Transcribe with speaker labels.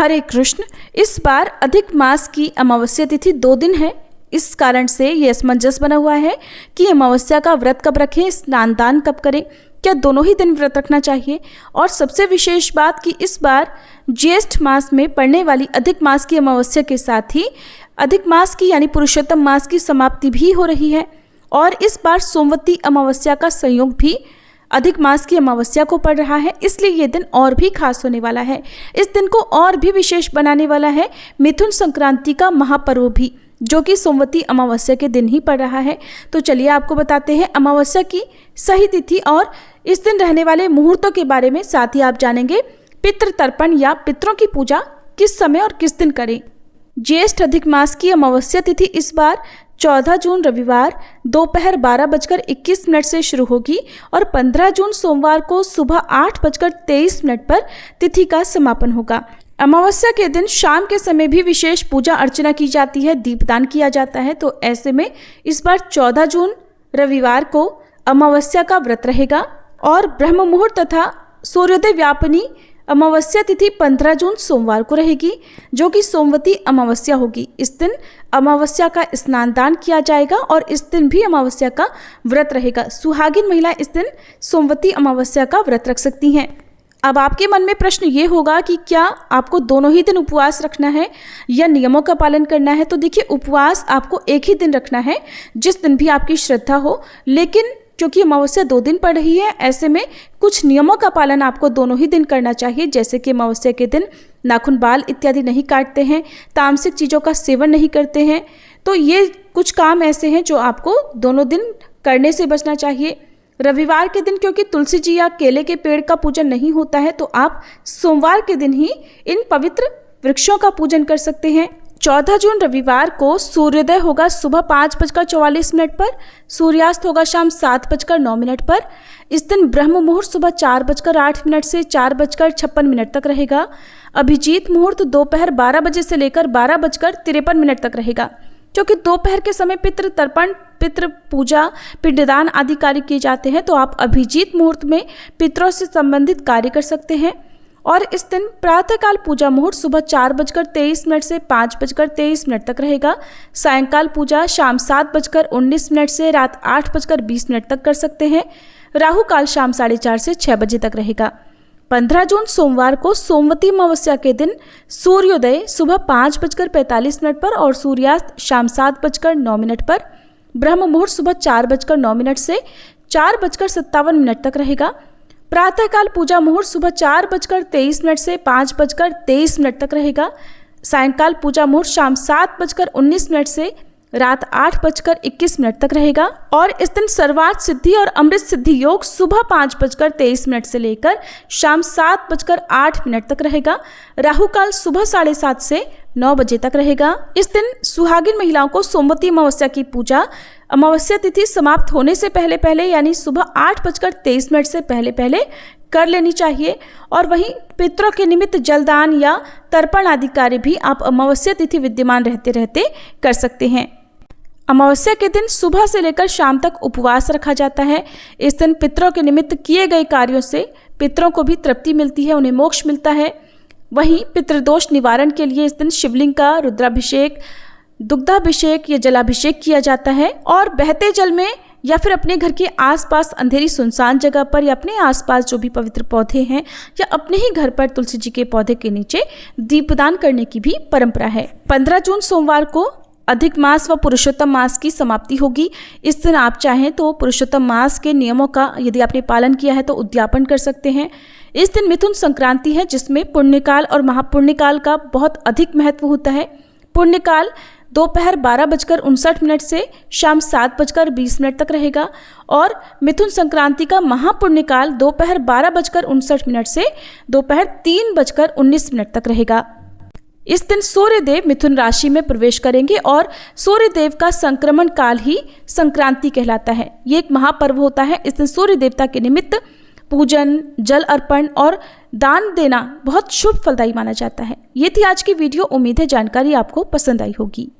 Speaker 1: हरे कृष्ण। इस बार अधिक मास की अमावस्या तिथि 2 दिन है। इस कारण से ये असमंजस बना हुआ है कि अमावस्या का व्रत कब रखें, स्नान दान कब करें, क्या दोनों ही दिन व्रत रखना चाहिए। और सबसे विशेष बात कि इस बार ज्येष्ठ मास में पड़ने वाली अधिक मास की अमावस्या के साथ ही अधिक मास की यानी पुरुषोत्तम मास की समाप्ति भी हो रही है। और इस बार सोमवती अमावस्या का संयोग भी अधिक मास की अमावस्या को पड़ रहा है, इसलिए ये दिन और भी खास होने वाला है। इस दिन को और भी विशेष बनाने वाला है मिथुन संक्रांति का महापर्व भी, जो कि सोमवती अमावस्या के दिन ही पड़ रहा है। तो चलिए आपको बताते हैं अमावस्या की सही तिथि और इस दिन रहने वाले मुहूर्तों के बारे में। साथ ही आप जानेंगे पितृ तर्पण या पितरों की पूजा किस समय और किस दिन करें। ज्येष्ठ अधिक मास की अमावस्या तिथि इस बार 14 जून रविवार दोपहर 12:21 से शुरू होगी और 15 जून सोमवार को सुबह 8:23 पर तिथि का समापन होगा। अमावस्या के दिन शाम के समय भी विशेष पूजा अर्चना की जाती है, दीपदान किया जाता है। तो ऐसे में इस बार 14 जून रविवार को अमावस्या का व्रत रहेगा और ब्रह्म मुहूर्त तथा सूर्योदय व्यापिनी अमावस्या तिथि 15 जून सोमवार को रहेगी, जो कि सोमवती अमावस्या होगी। इस दिन अमावस्या का स्नान दान किया जाएगा और इस दिन भी अमावस्या का व्रत रहेगा। सुहागिन महिला इस दिन सोमवती अमावस्या का व्रत रख सकती हैं। अब आपके मन में प्रश्न ये होगा कि क्या आपको दोनों ही दिन उपवास रखना है या नियमों का पालन करना है। तो देखिए, उपवास आपको एक ही दिन रखना है, जिस दिन भी आपकी श्रद्धा हो, लेकिन क्योंकि अमावस्या 2 दिन पड़ रही है, ऐसे में कुछ नियमों का पालन आपको दोनों ही दिन करना चाहिए। जैसे कि अमावस्या के दिन नाखून बाल इत्यादि नहीं काटते हैं, तामसिक चीज़ों का सेवन नहीं करते हैं। तो ये कुछ काम ऐसे हैं जो आपको दोनों दिन करने से बचना चाहिए। रविवार के दिन क्योंकि तुलसी जी या केले के पेड़ का पूजन नहीं होता है, तो आप सोमवार के दिन ही इन पवित्र वृक्षों का पूजन कर सकते हैं। 14 जून रविवार को सूर्योदय होगा सुबह 5:44 पर, सूर्यास्त होगा शाम 7:09 पर। इस दिन ब्रह्म मुहूर्त सुबह 4:08 से 4:56 तक रहेगा। अभिजीत मुहूर्त दोपहर 12 बजे से लेकर 12:53 तक रहेगा, क्योंकि दोपहर के समय पितृ तर्पण, पितृ पूजा, पिंडदान आदि कार्य किए जाते हैं। तो आप अभिजीत मुहूर्त में पितरों से संबंधित कार्य कर सकते हैं। और इस दिन प्रातःकाल पूजा मुहूर्त सुबह 4:23 से 5:23 तक रहेगा। सायंकाल पूजा शाम 7:19 से रात 8:20 तक कर सकते हैं। राहु काल शाम 4:30 से 6 बजे तक रहेगा। 15 जून सोमवार को सोमवती अमावस्या के दिन सूर्योदय सुबह 5:45 पर और सूर्यास्त शाम 7:09 पर। ब्रह्म मुहूर्त सुबह 4:09 से 4:57 तक रहेगा। प्रातःकाल पूजा मुहूर्त सुबह 4:23 से 5:23 तक रहेगा। सायंकाल पूजा मुहूर्त शाम 7:19 से रात 8:21 तक रहेगा। और इस दिन सर्वार्थ सिद्धि और अमृत सिद्धि योग सुबह 5:23 से लेकर शाम 7:08 तक रहेगा। राहु काल सुबह 7:30 से 9 बजे तक रहेगा। इस दिन सुहागिन महिलाओं को सोमवती अमावस्या की पूजा अमावस्या तिथि समाप्त होने से पहले पहले यानी सुबह 8:23 से पहले पहले कर लेनी चाहिए। और वहीं पितरों के निमित्त जलदान या तर्पण आदि कार्य भी आप अमावस्या तिथि विद्यमान रहते रहते कर सकते हैं। अमावस्या के दिन सुबह से लेकर शाम तक उपवास रखा जाता है। इस दिन पितरों के निमित्त किए गए कार्यों से पितरों को भी तृप्ति मिलती है, उन्हें मोक्ष मिलता है। वहीं पितृदोष निवारण के लिए इस दिन शिवलिंग का रुद्राभिषेक, दुग्धाभिषेक या जलाभिषेक किया जाता है। और बहते जल में या फिर अपने घर के आसपास अंधेरी सुनसान जगह पर या अपने आसपास जो भी पवित्र पौधे हैं या अपने ही घर पर तुलसी जी के पौधे के नीचे दीपदान करने की भी परंपरा है। 15 जून सोमवार को अधिक मास व पुरुषोत्तम मास की समाप्ति होगी। इस दिन आप चाहें तो पुरुषोत्तम मास के नियमों का यदि आपने पालन किया है तो उद्यापन कर सकते हैं। इस दिन मिथुन संक्रांति है, जिसमें पुण्यकाल और महापुण्यकाल का बहुत अधिक महत्व होता है। पुण्यकाल दोपहर 12:59 से शाम 7:20 तक रहेगा और मिथुन संक्रांति का महापुण्यकाल दोपहर 12:59 से दोपहर 3:19 तक रहेगा। इस दिन सूर्यदेव मिथुन राशि में प्रवेश करेंगे और सूर्यदेव का संक्रमण काल ही संक्रांति कहलाता है। ये एक महापर्व होता है। इस दिन सूर्य देवता के निमित्त पूजन, जल अर्पण और दान देना बहुत शुभ फलदायी माना जाता है। ये थी आज की वीडियो। उम्मीद है जानकारी आपको पसंद आई होगी।